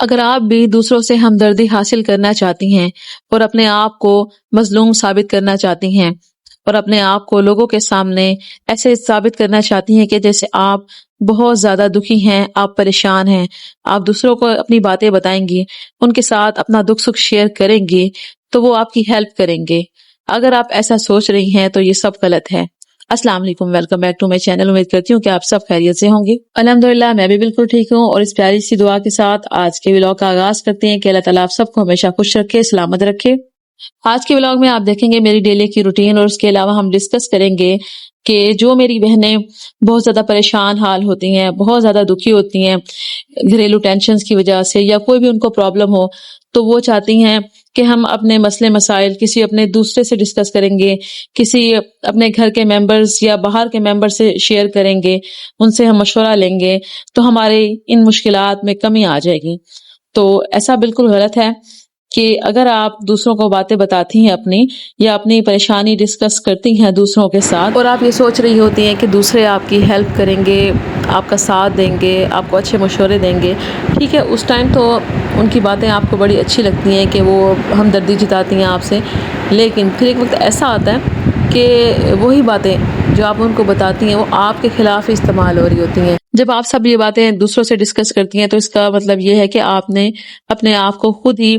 اگر آپ بھی دوسروں سے ہمدردی حاصل کرنا چاہتی ہیں اور اپنے آپ کو مظلوم ثابت کرنا چاہتی ہیں اور اپنے آپ کو لوگوں کے سامنے ایسے ثابت کرنا چاہتی ہیں کہ جیسے آپ بہت زیادہ دکھی ہیں، آپ پریشان ہیں، آپ دوسروں کو اپنی باتیں بتائیں گی، ان کے ساتھ اپنا دکھ سکھ شیئر کریں گی تو وہ آپ کی ہیلپ کریں گے۔ اگر آپ ایسا سوچ رہی ہیں تو یہ سب غلط ہے۔ السلام علیکم، welcome back to my channel. امید کرتی ہوں کہ آپ سب خیریت سے ہوں گے۔ الحمدللہ میں بھی بالکل ٹھیک ہوں، اور اس پیاری سی دعا کے ساتھ آج کے ولاگ کا آغاز کرتے ہیں کہ اللہ تعالیٰ آپ سب کو ہمیشہ خوش رکھے، سلامت رکھے۔ آج کے ولاگ میں آپ دیکھیں گے میری ڈیلی کی روٹین، اور اس کے علاوہ ہم ڈسکس کریں گے کہ جو میری بہنیں بہت زیادہ پریشان حال ہوتی ہیں، بہت زیادہ دکھی ہوتی ہیں گھریلو ٹینشنز کی وجہ سے، یا کوئی بھی ان کو پرابلم ہو، تو وہ چاہتی ہیں کہ ہم اپنے مسئلے مسائل کسی اپنے دوسرے سے ڈسکس کریں گے، کسی اپنے گھر کے ممبرز یا باہر کے ممبر سے شیئر کریں گے، ان سے ہم مشورہ لیں گے تو ہمارے ان مشکلات میں کمی آ جائے گی۔ تو ایسا بالکل غلط ہے کہ اگر آپ دوسروں کو باتیں بتاتی ہیں اپنی، یا اپنی پریشانی ڈسکس کرتی ہیں دوسروں کے ساتھ، اور آپ یہ سوچ رہی ہوتی ہیں کہ دوسرے آپ کی ہیلپ کریں گے، آپ کا ساتھ دیں گے، آپ کو اچھے مشورے دیں گے، ٹھیک ہے، اس ٹائم تو ان کی باتیں آپ کو بڑی اچھی لگتی ہیں کہ وہ ہمدردی جتاتی ہیں آپ سے، لیکن پھر ایک وقت ایسا آتا ہے کہ وہی باتیں جو آپ ان کو بتاتی ہیں وہ آپ کے خلاف استعمال ہو رہی ہوتی ہیں۔ جب آپ سب یہ باتیں دوسروں سے ڈسکس کرتی ہیں تو اس کا مطلب یہ ہے کہ آپ نے اپنے آپ کو خود ہی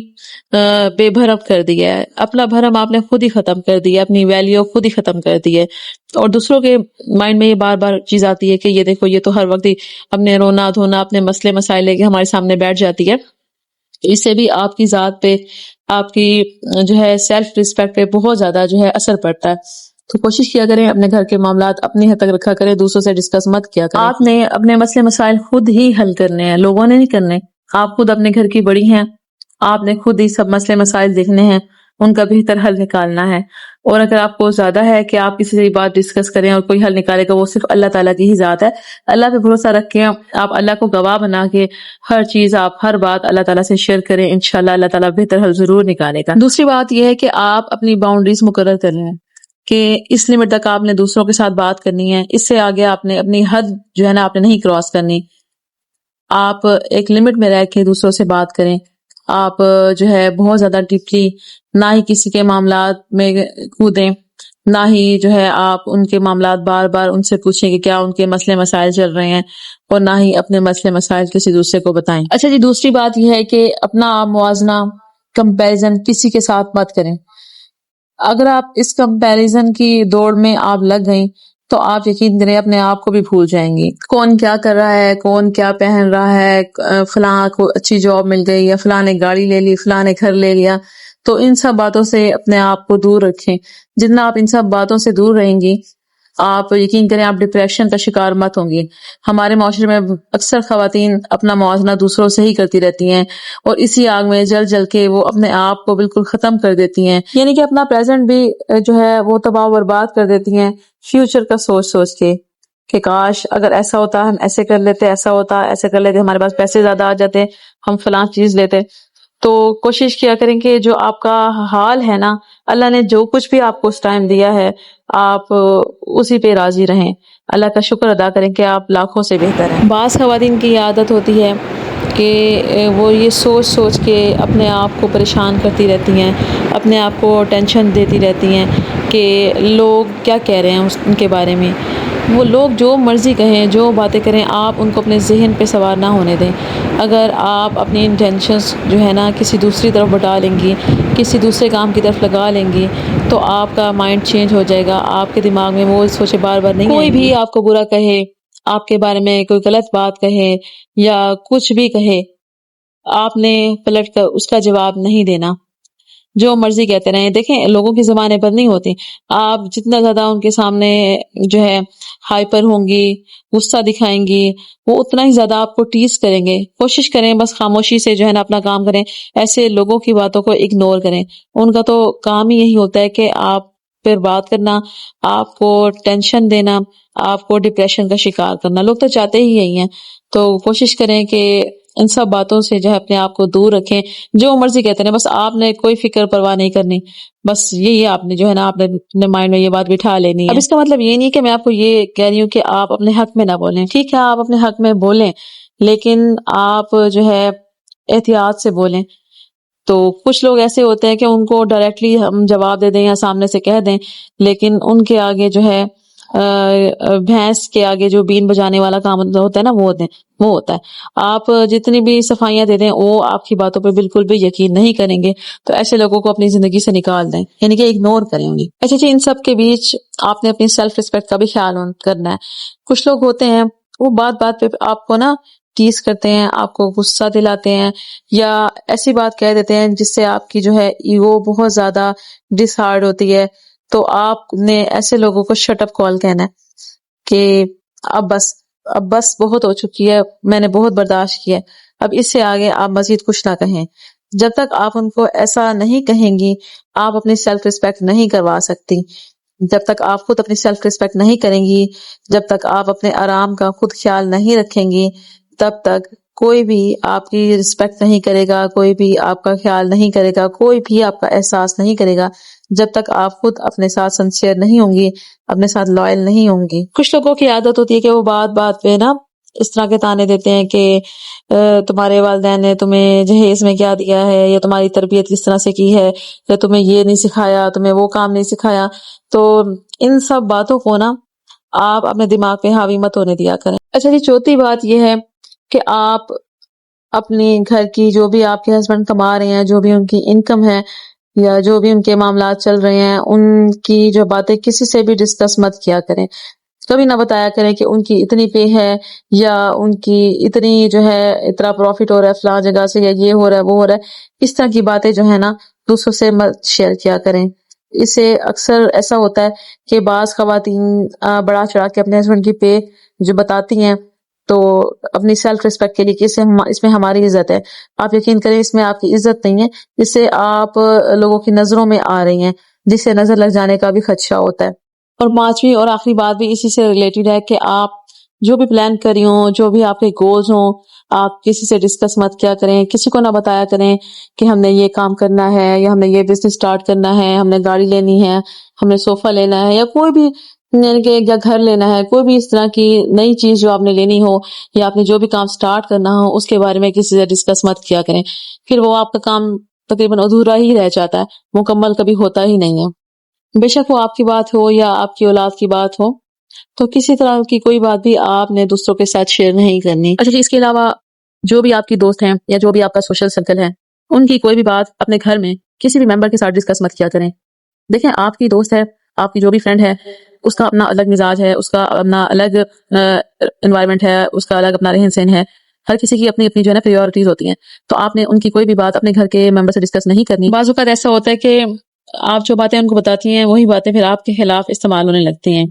بے بھرم کر دیا ہے، اپنا بھرم آپ نے خود ہی ختم کر دیا، اپنی ویلیو خود ہی ختم کر دی ہے، اور دوسروں کے مائنڈ میں یہ بار بار چیز آتی ہے کہ یہ دیکھو، یہ تو ہر وقت ہی اپنے رونا دھونا، اپنے مسئلے مسائل لے کے ہمارے سامنے بیٹھ جاتی ہے۔ اس سے بھی آپ کی ذات پہ، آپ کی جو ہے سیلف ریسپیکٹ پہ بہت زیادہ جو ہے اثر پڑتا ہے۔ تو کوشش کیا کریں اپنے گھر کے معاملات اپنی حد تک رکھا کریں، دوسروں سے ڈسکس مت کیا کریں۔ آپ نے اپنے مسئلے مسائل خود ہی حل کرنے ہیں، لوگوں نے نہیں کرنے۔ آپ خود اپنے گھر کی بڑی ہیں، آپ نے خود ہی سب مسئلے مسائل دیکھنے ہیں، ان کا بہتر حل نکالنا ہے۔ اور اگر آپ کو زیادہ ہے کہ آپ کسی سے بات ڈسکس کریں اور کوئی حل نکالے گا، وہ صرف اللہ تعالیٰ کی ہی ذات ہے۔ اللہ پہ بھروسہ رکھیں، آپ اللہ کو گواہ بنا کے ہر چیز، آپ ہر بات اللہ تعالیٰ سے شیئر کریں، انشاءاللہ اللہ تعالیٰ بہتر حل ضرور نکالے گا۔ دوسری بات یہ ہے کہ آپ اپنی باؤنڈریز مقرر کر لیں کہ اس لمٹ تک آپ نے دوسروں کے ساتھ بات کرنی ہے، اس سے آگے آپ نے اپنی حد جو ہے نا آپ نے نہیں کراس کرنی۔ آپ ایک لمٹ میں رہ کے دوسروں سے بات کریں۔ آپ جو ہے بہت زیادہ ڈیپلی نہ ہی کسی کے معاملات میں کودیں، نہ ہی جو ہے آپ ان کے معاملات بار بار ان سے پوچھیں کہ کیا ان کے مسئلے مسائل چل رہے ہیں، اور نہ ہی اپنے مسئلے مسائل کسی دوسرے کو بتائیں۔ اچھا جی، دوسری بات یہ ہے کہ اپنا آپ موازنہ، کمپیریزن کسی کے ساتھ مت کریں۔ اگر آپ اس کمپیریزن کی دوڑ میں آپ لگ گئیں تو آپ یقین کریں اپنے آپ کو بھی بھول جائیں گی۔ کون کیا کر رہا ہے، کون کیا پہن رہا ہے، فلاں کو اچھی جاب مل گئی، یا فلاں نے گاڑی لے لی، فلاں نے گھر لے لیا، تو ان سب باتوں سے اپنے آپ کو دور رکھیں۔ جتنا آپ ان سب باتوں سے دور رہیں گی، آپ یقین کریں آپ ڈپریشن کا شکار مت ہوں گی۔ ہمارے معاشرے میں اکثر خواتین اپنا موازنہ دوسروں سے ہی کرتی رہتی ہیں، اور اسی آگ میں جل جل کے وہ اپنے آپ کو بالکل ختم کر دیتی ہیں، یعنی کہ اپنا پریزنٹ بھی جو ہے وہ تباہ و برباد کر دیتی ہیں فیوچر کا سوچ سوچ کے کہ کاش اگر ایسا ہوتا، ہم ایسے کر لیتے، ایسا ہوتا، ایسے کر لیتے، ہمارے پاس پیسے زیادہ آ جاتے، ہم فلاں چیز لیتے۔ تو کوشش کیا کریں کہ جو آپ کا حال ہے نا، اللہ نے جو کچھ بھی آپ کو اس ٹائم دیا ہے، آپ اسی پہ راضی رہیں، اللہ کا شکر ادا کریں کہ آپ لاکھوں سے بہتر ہیں۔ بعض خواتین کی عادت ہوتی ہے کہ وہ یہ سوچ سوچ کے اپنے آپ کو پریشان کرتی رہتی ہیں، اپنے آپ کو ٹینشن دیتی رہتی ہیں کہ لوگ کیا کہہ رہے ہیں ان کے بارے میں۔ وہ لوگ جو مرضی کہیں، جو باتیں کریں، آپ ان کو اپنے ذہن پہ سوار نہ ہونے دیں۔ اگر آپ اپنی انٹینشنز جو ہے نا کسی دوسری طرف بٹا لیں گی، کسی دوسرے کام کی طرف لگا لیں گی، تو آپ کا مائنڈ چینج ہو جائے گا، آپ کے دماغ میں وہ سوچے بار بار نہیں آئیں گی۔ کوئی بھی آپ کو برا کہے، آپ کے بارے میں کوئی غلط بات کہے یا کچھ بھی کہے، آپ نے پلٹ کر اس کا جواب نہیں دینا، جو مرضی کہتے رہیں۔ دیکھیں لوگوں کی زبانیں بند نہیں ہوتی، آپ جتنا زیادہ ان کے سامنے جو ہے ہائپر ہوں گی، غصہ دکھائیں گی، وہ اتنا ہی زیادہ آپ کو ٹیز کریں گے۔ کوشش کریں بس خاموشی سے جو ہے نا اپنا کام کریں، ایسے لوگوں کی باتوں کو اگنور کریں۔ ان کا تو کام ہی یہی ہوتا ہے کہ آپ پھر بات کرنا، آپ کو ٹینشن دینا، آپ کو ڈپریشن کا شکار کرنا۔ لوگ تو چاہتے ہی یہی ہیں۔ تو کوشش کریں کہ ان سب باتوں سے جو ہے اپنے آپ کو دور رکھیں، جو مرضی کہتے ہیں، بس آپ نے کوئی فکر پرواہ نہیں کرنی، بس یہی آپ نے جو ہے نا آپ نے اپنے مائنڈ میں یہ بات بٹھا لینی ہے۔ اب اس کا مطلب یہ نہیں کہ میں آپ کو یہ کہہ رہی ہوں کہ آپ اپنے حق میں نہ بولیں، ٹھیک ہے آپ اپنے حق میں بولیں، لیکن آپ جو ہے احتیاط سے بولیں. تو کچھ لوگ ایسے ہوتے ہیں کہ ان کو ڈائریکٹلی ہم جواب دے دیں یا سامنے سے کہہ دیں، لیکن ان کے آگے جو ہے بھینس کے آگے جو بین بجانے والا کام ہوتا ہے نا، وہ ہوتا ہے. آپ جتنی بھی صفائیاں دے دیں، وہ آپ کی باتوں پہ بالکل بھی یقین نہیں کریں گے. تو ایسے لوگوں کو اپنی زندگی سے نکال دیں، یعنی کہ اگنور کریں انہیں. اچھا جی، ان سب کے بیچ آپ نے اپنی سیلف ریسپیکٹ کا بھی خیال کرنا ہے. کچھ لوگ ہوتے ہیں وہ بات بات پہ آپ کو نا ٹیز کرتے ہیں، آپ کو غصہ دلاتے ہیں، یا ایسی بات کہہ دیتے ہیں جس سے آپ کی جو ہے ایگو بہت زیادہ ڈس ہارڈ ہوتی ہے. تو آپ نے ایسے لوگوں کو شٹ اپ کال کہنا ہے کہ اب بس بہت ہو چکی ہے، میں نے بہت برداشت کیا ہے، اب اس سے آگے آپ مزید کچھ نہ کہیں. جب تک آپ ان کو ایسا نہیں کہیں گی، آپ اپنی سیلف ریسپیکٹ نہیں کروا سکتی. جب تک آپ خود اپنی سیلف ریسپیکٹ نہیں کریں گی، جب تک آپ اپنے آرام کا خود خیال نہیں رکھیں گی، تب تک کوئی بھی آپ کی رسپیکٹ نہیں کرے گا، کوئی بھی آپ کا خیال نہیں کرے گا، کوئی بھی آپ کا احساس نہیں کرے گا، جب تک آپ خود اپنے ساتھ سنسیئر نہیں ہوں گی، اپنے ساتھ لائل نہیں ہوں گی. کچھ لوگوں کی عادت ہوتی ہے کہ وہ بات بات پہ نا اس طرح کے تانے دیتے ہیں کہ تمہارے والدین نے تمہیں جہیز میں کیا دیا ہے، یا تمہاری تربیت کس طرح سے کی ہے، یا تمہیں یہ نہیں سکھایا، تمہیں وہ کام نہیں سکھایا. تو ان سب باتوں کو نا آپ اپنے دماغ پہ حاوی مت ہونے دیا کریں. اچھا جی، چوتھی بات یہ ہے کہ آپ اپنی گھر کی جو بھی آپ کے ہسبینڈ کما رہے ہیں، جو بھی ان کی انکم ہے، یا جو بھی ان کے معاملات چل رہے ہیں، ان کی جو باتیں کسی سے بھی ڈسکس مت کیا کریں. کبھی نہ بتایا کریں کہ ان کی اتنی پے ہے، یا ان کی اتنی جو ہے اتنا پروفٹ ہو رہا ہے فلاں جگہ سے، یا یہ ہو رہا ہے وہ ہو رہا ہے. اس طرح کی باتیں جو ہے نا دوسروں سے مت شیئر کیا کریں. اس سے اکثر ایسا ہوتا ہے کہ بعض خواتین بڑا چڑھا کے اپنے ہسبینڈ کی پے جو بتاتی ہیں، تو اپنی سیلف ریسپیکٹ کے لیے کہ اس میں ہماری عزت ہے. آپ یقین کریں اس میں آپ کی عزت نہیں ہے، اس سے آپ لوگوں کی نظروں میں آ رہی ہیں، جس سے نظر لگ جانے کا بھی خدشہ ہوتا ہے. اور پانچویں اور آخری بات بھی اسی سے ریلیٹڈ ہے کہ آپ جو بھی پلان کری ہوں، جو بھی آپ کے گولز ہوں، آپ کسی سے ڈسکس مت کیا کریں، کسی کو نہ بتایا کریں کہ ہم نے یہ کام کرنا ہے، یا ہم نے یہ بزنس سٹارٹ کرنا ہے، ہم نے گاڑی لینی ہے، ہم نے صوفہ لینا ہے، یا کوئی بھی یعنی کہ یا گھر لینا ہے، کوئی بھی اس طرح کی نئی چیز جو آپ نے لینی ہو، یا آپ نے جو بھی کام سٹارٹ کرنا ہو، اس کے بارے میں کسی سے ڈسکس مت کیا کریں. پھر وہ آپ کا کام تقریباً ادھورا ہی رہ جاتا ہے، مکمل کبھی ہوتا ہی نہیں ہے. بے شک وہ آپ کی بات ہو یا آپ کی اولاد کی بات ہو، تو کسی طرح کی کوئی بات بھی آپ نے دوسروں کے ساتھ شیئر نہیں کرنی. اچھا جی، اس کے علاوہ جو بھی آپ کی دوست ہیں یا جو بھی آپ کا سوشل سرکل ہے، ان کی کوئی بھی بات اپنے گھر میں کسی بھی ممبر کے ساتھ ڈسکس مت کیا کریں. دیکھیں، آپ کی دوست ہے، آپ کی جو بھی فرینڈ ہے، اس کا اپنا الگ مزاج ہے، اس کا اپنا الگ انوائرمنٹ ہے، اس کا الگ اپنا رہن سہن ہے. ہر کسی کی اپنی اپنی جو ہے نا پریورٹیز ہوتی ہیں. تو آپ نے ان کی کوئی بھی بات اپنے گھر کے ممبر سے ڈسکس نہیں کرنی. بعض اوقات ایسا ہوتا ہے کہ آپ جو باتیں ان کو بتاتی ہیں، وہی باتیں پھر آپ کے خلاف استعمال ہونے لگتی ہیں.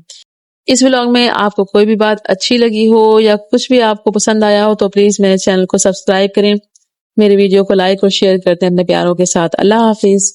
اس ولاگ میں آپ کو کوئی بھی بات اچھی لگی ہو یا کچھ بھی آپ کو پسند آیا ہو، تو پلیز میرے چینل کو سبسکرائب کریں، میری ویڈیو کو لائک اور شیئر کرتے ہیں اپنے پیاروں کے ساتھ. اللہ حافظ.